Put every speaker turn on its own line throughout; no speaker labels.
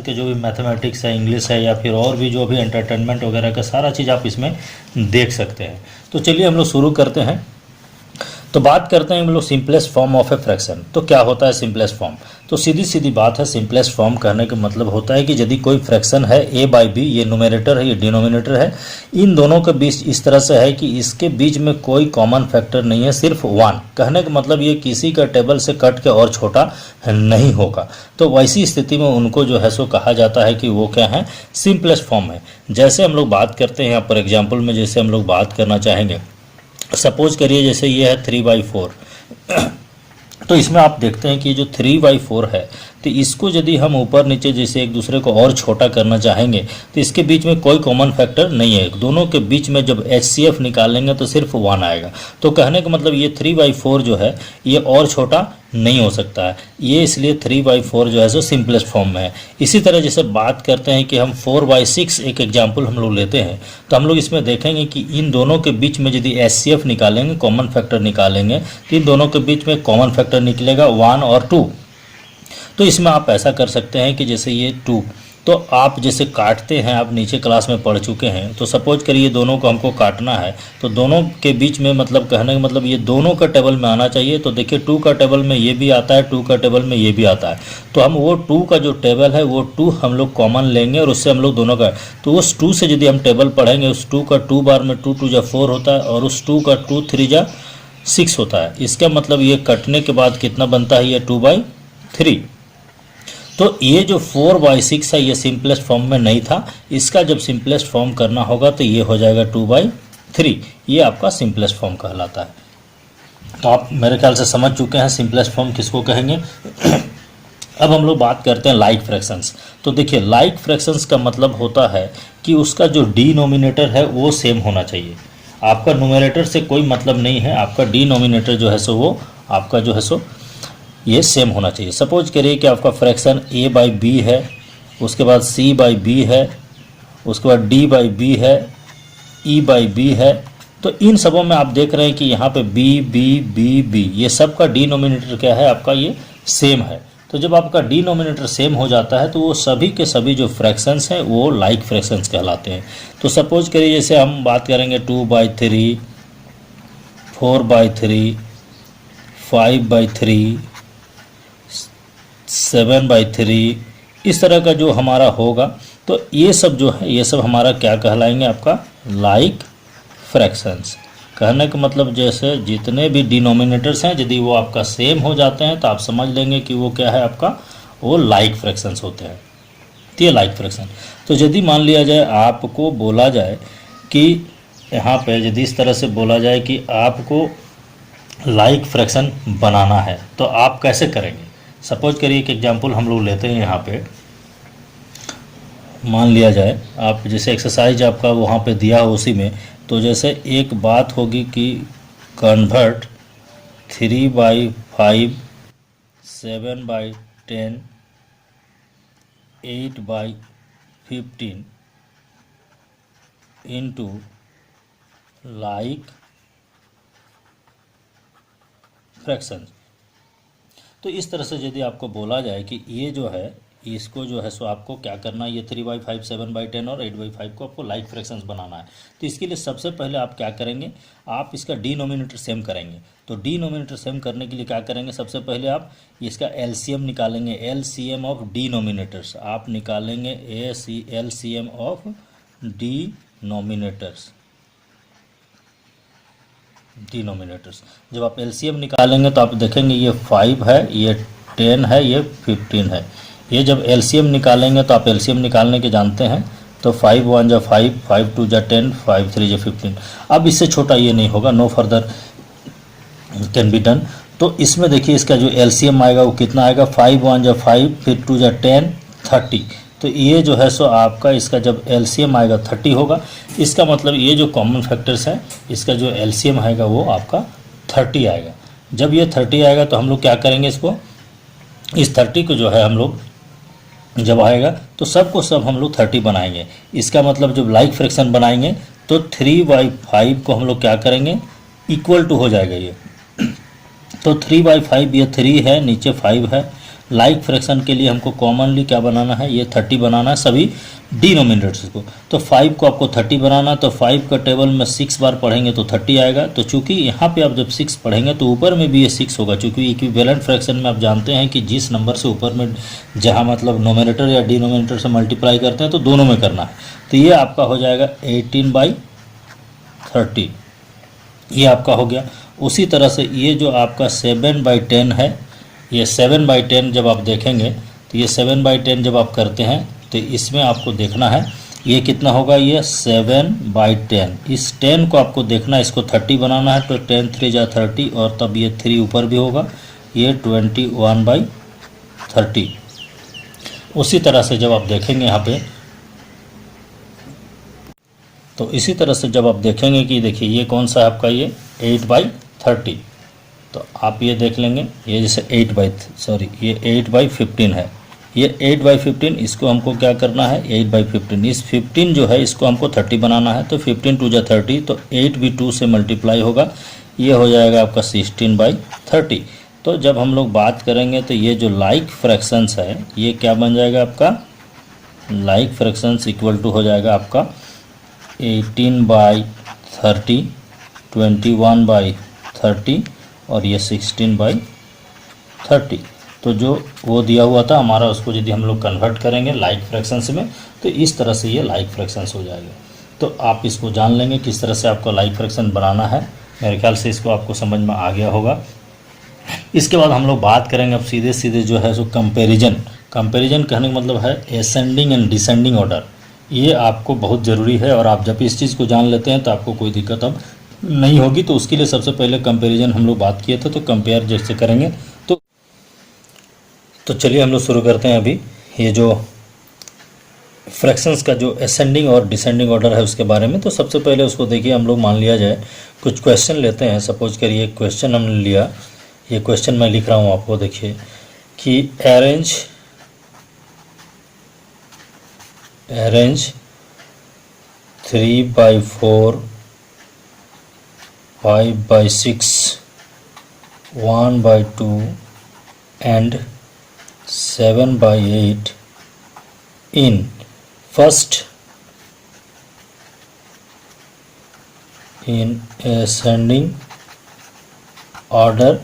के जो भी मैथमेटिक्स है, इंग्लिश है, या फिर और भी जो भी एंटरटेनमेंट वगैरह का सारा चीज़ आप इसमें देख सकते हैं। तो चलिए हम लोग शुरू करते हैं। तो बात करते हैं हम लोग simplest form of a fraction. तो क्या होता है सिंपलेस्ट फॉर्म? तो सीधी सीधी बात है, सिंपलेस्ट फॉर्म कहने का मतलब होता है कि यदि कोई फ्रैक्शन है a बाई बी, ये न्यूमरेटर है ये डिनोमिनेटर है, इन दोनों के बीच इस तरह से है कि इसके बीच में कोई कॉमन फैक्टर नहीं है, सिर्फ 1। कहने का मतलब ये किसी का टेबल से कट के और छोटा नहीं होगा। तो वैसी स्थिति में उनको जो है सो कहा जाता है कि वो क्या है, सिंपलेस्ट फॉर्म है। जैसे हम लोग बात करते हैं यहाँ पर एग्जाम्पल में, जैसे हम लोग बात करना चाहेंगे, सपोज करिए जैसे ये है 3/4 तो इसमें आप देखते हैं कि जो 3/4 है, तो इसको यदि हम ऊपर नीचे जैसे एक दूसरे को और छोटा करना चाहेंगे तो इसके बीच में कोई कॉमन फैक्टर नहीं है। दोनों के बीच में जब HCF निकालेंगे तो सिर्फ 1 आएगा। तो कहने का मतलब ये 3/4 जो है ये और छोटा नहीं हो सकता है, ये इसलिए 3/4 जो है सो सिंपलेस्ट फॉर्म में है। इसी तरह जैसे बात करते हैं कि हम 4/6 एक एग्जाम्पल हम लोग लेते हैं, तो हम लोग इसमें देखेंगे कि इन दोनों के बीच में यदि HCF निकालेंगे, कॉमन फैक्टर निकालेंगे, तो इन दोनों के बीच में कॉमन फैक्टर निकलेगा 1 और 2। तो इसमें आप ऐसा कर सकते हैं कि जैसे ये 2, तो आप जैसे काटते हैं, आप नीचे क्लास में पढ़ चुके हैं, तो सपोज करिए दोनों को हमको काटना है, तो दोनों के बीच में मतलब कहने का मतलब ये दोनों का टेबल में आना चाहिए। तो देखिए 2 का टेबल में ये भी आता है, 2 का टेबल में ये भी आता है, तो हम वो 2 का जो टेबल है वो 2 हम लोग कॉमन लेंगे और उससे हम लोग दोनों का, तो उस 2 से यदि हम टेबल पढ़ेंगे, उस 2 का 2 बार में 2 2 जा 4 होता है और उस 2 का 2 3 जा 6 होता है। इसका मतलब ये कटने के बाद कितना बनता है, ये 2/3। तो ये जो 4/6 है ये सिंपलेस्ट फॉर्म में नहीं था, इसका जब सिंपलेस्ट फॉर्म करना होगा तो ये हो जाएगा 2/3। ये आपका सिंपलेस्ट फॉर्म कहलाता है। तो आप मेरे ख्याल से समझ चुके हैं सिंपलेस्ट फॉर्म किसको कहेंगे। अब हम लोग बात करते हैं लाइक फ्रैक्शंस। तो देखिए लाइक फ्रैक्शंस का मतलब होता है कि उसका जो डिनोमिनेटर है वो सेम होना चाहिए। आपका न्यूमरेटर से कोई मतलब नहीं है, आपका डिनोमिनेटर जो है सो वो आपका जो है सो ये सेम होना चाहिए। सपोज करिए कि आपका फ्रैक्शन a/b है, उसके बाद c/b है, उसके बाद d/b है, e/b है। तो इन सबों में आप देख रहे हैं कि यहाँ पे b b b b ये सब का डिनोमिनेटर क्या है, आपका ये सेम है। तो जब आपका डिनोमिनेटर सेम हो जाता है तो वो सभी के सभी जो फ्रैक्शंस हैं वो लाइक फ्रैक्शंस कहलाते हैं। तो सपोज करिए जैसे हम बात करेंगे 2/3, 4/3, 5/3, 7/3, इस तरह का जो हमारा होगा, तो ये सब जो है ये सब हमारा क्या कहलाएंगे, आपका लाइक फ्रैक्शंस। कहने का मतलब जैसे जितने भी डिनोमिनेटर्स हैं यदि वो आपका सेम हो जाते हैं तो आप समझ लेंगे कि वो क्या है, आपका वो लाइक फ्रैक्शंस होते हैं। तो ये लाइक फ्रैक्शन। तो यदि मान लिया जाए आपको बोला जाए कि यहाँ पे यदि इस तरह से बोला जाए कि आपको लाइक फ्रैक्शन बनाना है तो आप कैसे करेंगे। सपोज करिए एक एग्जांपल हम लोग लेते हैं। यहाँ पे मान लिया जाए आप जैसे एक्सरसाइज आपका वहाँ पे दिया हो उसी में, तो जैसे एक बात होगी कि कन्वर्ट 3/5, 7/10, 8/15 इंटू लाइक फ्रैक्शन। तो इस तरह से यदि आपको बोला जाए कि ये जो है इसको जो है सो आपको क्या करना है, ये 3/5, 7/10 और 8/5 को आपको लाइक फ्रैक्शंस बनाना है। तो इसके लिए सबसे पहले आप क्या करेंगे, आप इसका डिनोमिनेटर सेम करेंगे। तो डिनोमिनेटर सेम करने के लिए क्या करेंगे, सबसे पहले आप इसका एलसीएम निकालेंगे, एलसीएम ऑफ डिनोमिनेटर्स। आप निकालेंगे एलसीएम ऑफ डिनोमिनेटर्स। जब आप एलसीएम निकालेंगे तो आप देखेंगे ये 5 है, ये 10 है, ये 15 है। ये जब एलसीएम निकालेंगे तो आप एलसीएम निकालने के जानते हैं, तो 5 1 जा 5, 5 2 जा 10, 5 3 जा 15। अब इससे छोटा ये नहीं होगा, no further can be done. तो इसमें देखिए इसका जो एलसीएम आएगा वो कितना आएगा, 5 1 जा 5, फिर 2 जा 10, 30। तो ये जो है सो आपका इसका जब एलसीएम आएगा 30 होगा। इसका मतलब ये जो कॉमन फैक्टर्स है इसका जो एलसीएम आएगा वो आपका 30 आएगा। जब ये 30 आएगा तो हम लोग क्या करेंगे, इसको इस 30 को जो है हम लोग जब आएगा तो सबको सब हम लोग 30 बनाएंगे। इसका मतलब जब लाइक फ्रैक्शन बनाएंगे तो 3/5 को हम लोग क्या करेंगे, इक्वल टू हो जाएगा ये। तो 3/5 ये 3 है, नीचे 5 है, लाइक फ्रैक्शन के लिए हमको कॉमनली क्या बनाना है, ये 30 बनाना है सभी डिनोमिनेटर्स को। तो 5 को आपको 30 बनाना, तो 5 का टेबल में 6 बार पढ़ेंगे तो 30 आएगा। तो चूंकि यहाँ पे आप जब 6 पढ़ेंगे तो ऊपर में भी ये 6 होगा, क्योंकि इक्विवेलेंट फ्रैक्शन में आप जानते हैं कि जिस नंबर से ऊपर में जहाँ मतलब नोमिनेटर या डिनोमिनेटर से मल्टीप्लाई करते हैं तो दोनों में करना है। तो ये आपका हो जाएगा 18/30, ये आपका हो गया। उसी तरह से ये जो आपका 7/10 है, ये 7/10 जब आप देखेंगे तो ये 7/10 जब आप करते हैं तो इसमें आपको देखना है ये कितना होगा, ये 7/10। इस 10 को आपको देखना है, इसको 30 बनाना है, तो 10 3 जा 30 और तब ये 3 ऊपर भी होगा, ये 21/30। उसी तरह से जब आप देखेंगे यहाँ पे, तो इसी तरह से जब आप देखेंगे कि देखिए ये कौन सा है आपका, ये 8/30। तो आप ये देख लेंगे, ये जैसे ये 8/15 है, ये 8/15, इसको हमको क्या करना है 8/15। इस 15 जो है इसको हमको 30 बनाना है, तो 15 2 जा 30, तो 8 भी 2 से मल्टीप्लाई होगा, ये हो जाएगा आपका 16/30। तो जब हम लोग बात करेंगे तो ये जो लाइक फ्रैक्शंस है ये क्या बन जाएगा आपका, लाइक फ्रैक्शंस इक्वल टू हो जाएगा आपका 18/30, 21/30 और ये 16/30। तो जो वो दिया हुआ था हमारा, उसको यदि हम लोग कन्वर्ट करेंगे लाइक फ्रैक्शंस में तो इस तरह से ये लाइक फ्रैक्शंस हो जाएगा। तो आप इसको जान लेंगे किस तरह से आपको लाइक फ्रैक्शन बनाना है। मेरे ख्याल से इसको आपको समझ में आ गया होगा। इसके बाद हम लोग बात करेंगे अब सीधे सीधे जो है सो कंपैरिजन। कंपैरिजन कहने का मतलब है एसेंडिंग एंड डिसेंडिंग ऑर्डर। ये आपको बहुत ज़रूरी है और आप जब इस चीज़ को जान लेते हैं तो आपको कोई दिक्कत अब नहीं होगी। तो उसके लिए सबसे पहले कंपैरिजन हम लोग बात किए थे, तो कंपेयर जैसे करेंगे तो चलिए हम लोग शुरू करते हैं। अभी ये जो फ्रैक्शंस का जो असेंडिंग और डिसेंडिंग ऑर्डर है उसके बारे में, तो सबसे पहले उसको देखिए हम लोग मान लिया जाए कुछ क्वेश्चन लेते हैं। सपोज करिए क्वेश्चन हमने लिया, ये क्वेश्चन मैं लिख रहा हूँ आपको, देखिए कि arrange 3/4, 5/6, 1/2 and 7/8 in first in ascending order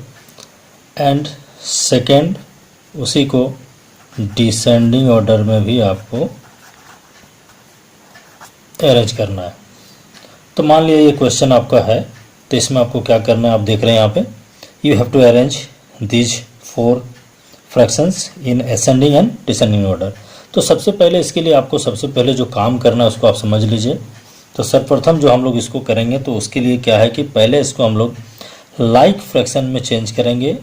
and second उसी को डिसेंडिंग ऑर्डर में भी आपको अरेंज करना है। तो मान लिया ये क्वेश्चन आपका है, तो इसमें आपको क्या करना है, आप देख रहे हैं यहाँ पे you have to arrange these 4 fractions in ascending and descending order. तो सबसे पहले इसके लिए आपको सबसे पहले जो काम करना है उसको आप समझ लीजिए। तो सर्वप्रथम जो हम लोग इसको करेंगे तो उसके लिए क्या है कि पहले इसको हम लोग लाइक फ्रैक्शन में चेंज करेंगे,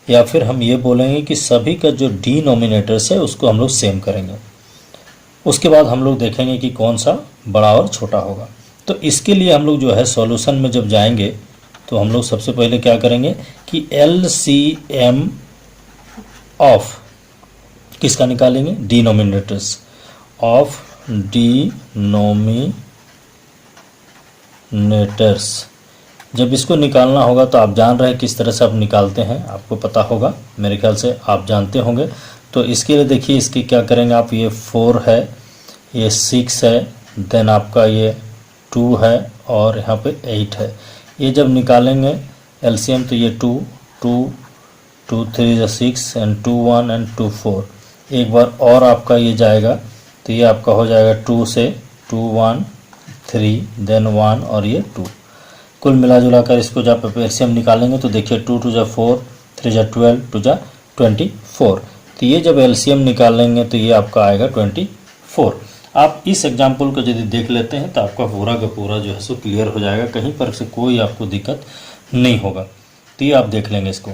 या फिर हम ये बोलेंगे कि सभी का जो डिनोमिनेटर्स है उसको हम लोग सेम करेंगे। उसके बाद हम लोग देखेंगे कि कौन सा बड़ा और छोटा होगा। तो इसके लिए हम लोग जो है सॉल्यूशन में जब जाएंगे तो हम लोग सबसे पहले क्या करेंगे कि LCM ऑफ किसका निकालेंगे, डिनोमिनेटर्स ऑफ डिनोमिनेटर्स। जब इसको निकालना होगा तो आप जान रहे हैं किस तरह से आप निकालते हैं, आपको पता होगा, मेरे ख्याल से आप जानते होंगे। तो इसके लिए देखिए इसकी क्या करेंगे आप, ये 4 है, ये 6 है, देन आपका ये 2 है और यहाँ पे 8 है। ये जब निकालेंगे LCM तो ये 2 3 6 एंड 2 1 एंड 2 4। एक बार और आपका ये जाएगा तो ये आपका हो जाएगा 2 से 2 1 3 देन 1 और ये 2। कुल मिला जुला कर इसको जब LCM निकालेंगे तो देखिए 2 2 जा 4, 3 जा 12, 2 जा 24। तो ये जब LCM निकालेंगे तो ये आपका आएगा 24। आप इस एग्जाम्पल को यदि देख लेते हैं तो आपका पूरा का पूरा जो है सो क्लियर हो जाएगा, कहीं पर से कोई आपको दिक्कत नहीं होगा। तो ये आप देख लेंगे इसको।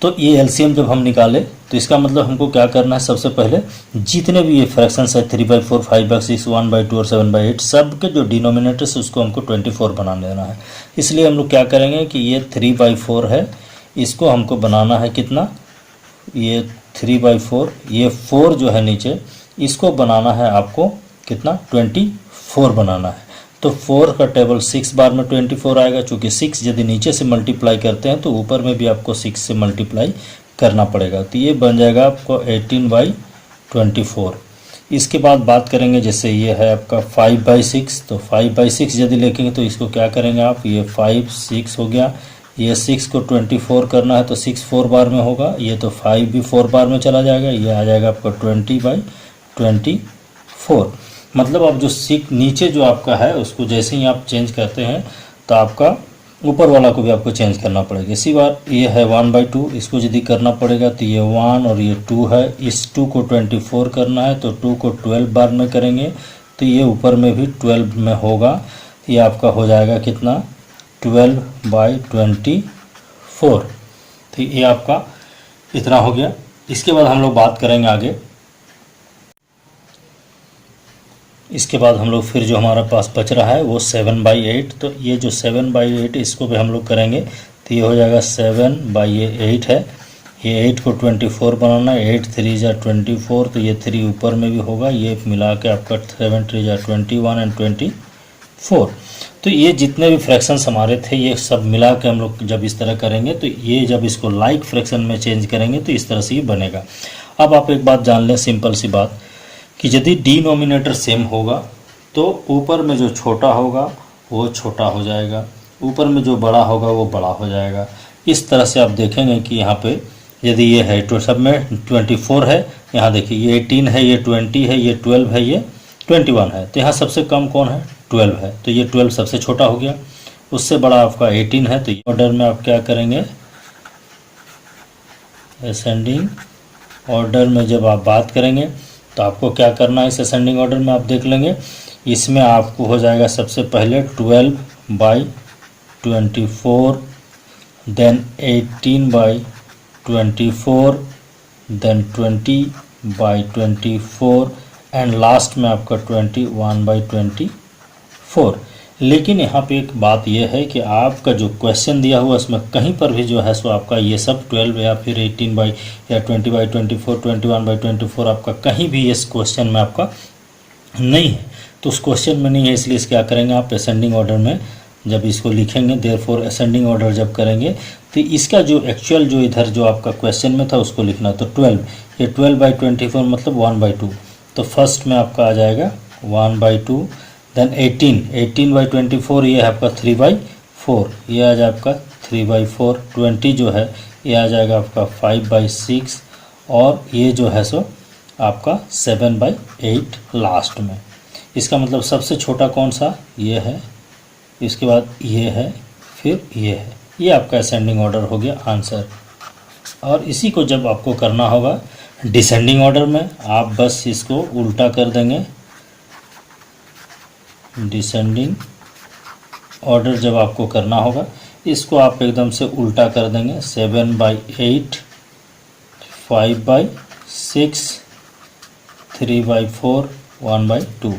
तो ये LCM जब हम निकाले तो इसका मतलब हमको क्या करना है, सबसे पहले जितने भी ये फ्रैक्शंस है 3/4, 5/6, 1/2 और 7/8 सब के जो डिनोमिनेटर्स उसको हमको 24 बना लेना है। इसलिए हम लोग क्या करेंगे कि ये 3/4 है, इसको हमको बनाना है कितना, ये 3/4, ये 4 जो है नीचे इसको बनाना है आपको कितना, 24 बनाना है। तो 4 का टेबल 6 बार में 24 आएगा, चूँकि 6 यदि नीचे से मल्टीप्लाई करते हैं तो ऊपर में भी आपको 6 से मल्टीप्लाई करना पड़ेगा। तो ये बन जाएगा आपको 18/24। इसके बाद बात करेंगे, जैसे ये है आपका 5/6, तो 5/6 यदि लिखेंगे तो इसको क्या करेंगे आप, ये 5 6 हो गया, ये 6 को 24 करना है तो 6 4 बार में होगा, ये तो 5 भी 4 बार में चला जाएगा, ये आ जाएगा आपका 20/24। मतलब आप जो नीचे जो आपका है उसको जैसे ही आप चेंज करते हैं तो आपका ऊपर वाला को भी आपको चेंज करना पड़ेगा। इसी बार ये है 1/2, इसको यदि करना पड़ेगा तो ये 1 और ये 2 है, इस 2 को 24 करना है तो 2 को 12 बार में करेंगे तो ये ऊपर में भी 12 में होगा। ये आपका हो जाएगा कितना, 12/24। तो ये आपका इतना हो गया। इसके बाद हम लोग बात करेंगे आगे। इसके बाद हम लोग फिर जो हमारा पास बच रहा है वो 7/8, तो ये जो 7/8 इसको भी हम लोग करेंगे तो ये हो जाएगा 7/8 है, ये 8 को 24 बनाना है, 8 3 जा 24, तो ये 3 ऊपर में भी होगा, ये मिला के आपका 7 3 जा 21 एंड 24। तो ये जितने भी फ्रैक्शंस हमारे थे ये सब मिला के हम लोग जब इस तरह करेंगे तो ये जब इसको लाइक फ्रैक्शन में चेंज करेंगे तो इस तरह से ये बनेगा। अब आप एक बात जान लें, सिंपल सी बात, कि यदि डिनोमिनेटर सेम होगा तो ऊपर में जो छोटा होगा वो छोटा हो जाएगा, ऊपर में जो बड़ा होगा वो बड़ा हो जाएगा। इस तरह से आप देखेंगे कि यहाँ पे यदि ये है तो सब में 24 है, यहाँ देखिए ये 18 है, ये 20 है, ये 12 है, ये 21 है, तो यहाँ सबसे कम कौन है, 12 है, तो ये 12 सबसे छोटा हो गया। उससे बड़ा आपका 18 है, तो ये ऑर्डर में आप क्या करेंगे, असेंडिंग ऑर्डर में जब आप बात करेंगे तो आपको क्या करना है, इस असेंडिंग ऑर्डर में आप देख लेंगे, इसमें आपको हो जाएगा सबसे पहले 12/24, देन 18/24, देन 20/24 एंड लास्ट में आपका 21/24। लेकिन यहाँ पे एक बात यह है कि आपका जो क्वेश्चन दिया हुआ उसमें कहीं पर भी जो है सो आपका ये सब 12 या फिर 18 या 20/24, 21/24 आपका कहीं भी इस क्वेश्चन में आपका नहीं है, तो उस क्वेश्चन में नहीं है, इसलिए इस क्या करेंगे आप असेंडिंग ऑर्डर में जब इसको लिखेंगे, देयरफॉर असेंडिंग ऑर्डर जब करेंगे तो इसका जो एक्चुअल जो इधर जो आपका क्वेश्चन में था उसको लिखना, तो 12, ये 12/24 मतलब 1/2, तो फर्स्ट में आपका आ जाएगा 1/2, देन 18/24 ये है आपका 3/4, ये आ जाएगा आपका 3/4, 20 जो है ये आ जाएगा आपका 5/6 और ये जो है सो आपका 7/8 लास्ट में। इसका मतलब सबसे छोटा कौन सा, ये है, इसके बाद ये है, फिर ये है, ये आपका असेंडिंग ऑर्डर हो गया आंसर। और इसी को जब आपको करना होगा डिसेंडिंग ऑर्डर में, आप बस इसको उल्टा कर देंगे, डिसेंडिंग ऑर्डर जब आपको करना होगा इसको आप एकदम से उल्टा कर देंगे, 7/8, 5/6, 3/4, 1/2,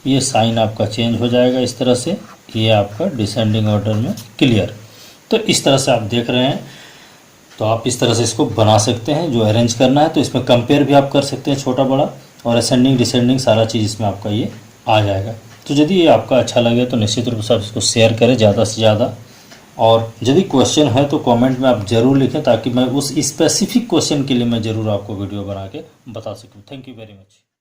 ये साइन आपका चेंज हो जाएगा इस तरह से, ये आपका डिसेंडिंग ऑर्डर में क्लियर। तो इस तरह से आप देख रहे हैं, तो आप इस तरह से इसको बना सकते हैं। जो अरेंज करना है तो इसमें कंपेयर भी आप कर सकते हैं छोटा बड़ा, और असेंडिंग डिसेंडिंग सारा चीज़ इसमें आपका ये आ जाएगा। तो यदि ये आपका अच्छा लगे तो निश्चित रूप से आप इसको शेयर करें ज़्यादा से ज़्यादा, और यदि क्वेश्चन है तो कमेंट में आप ज़रूर लिखें ताकि मैं उस स्पेसिफिक क्वेश्चन के लिए मैं ज़रूर आपको वीडियो बना के बता सकूँ। Thank you very much.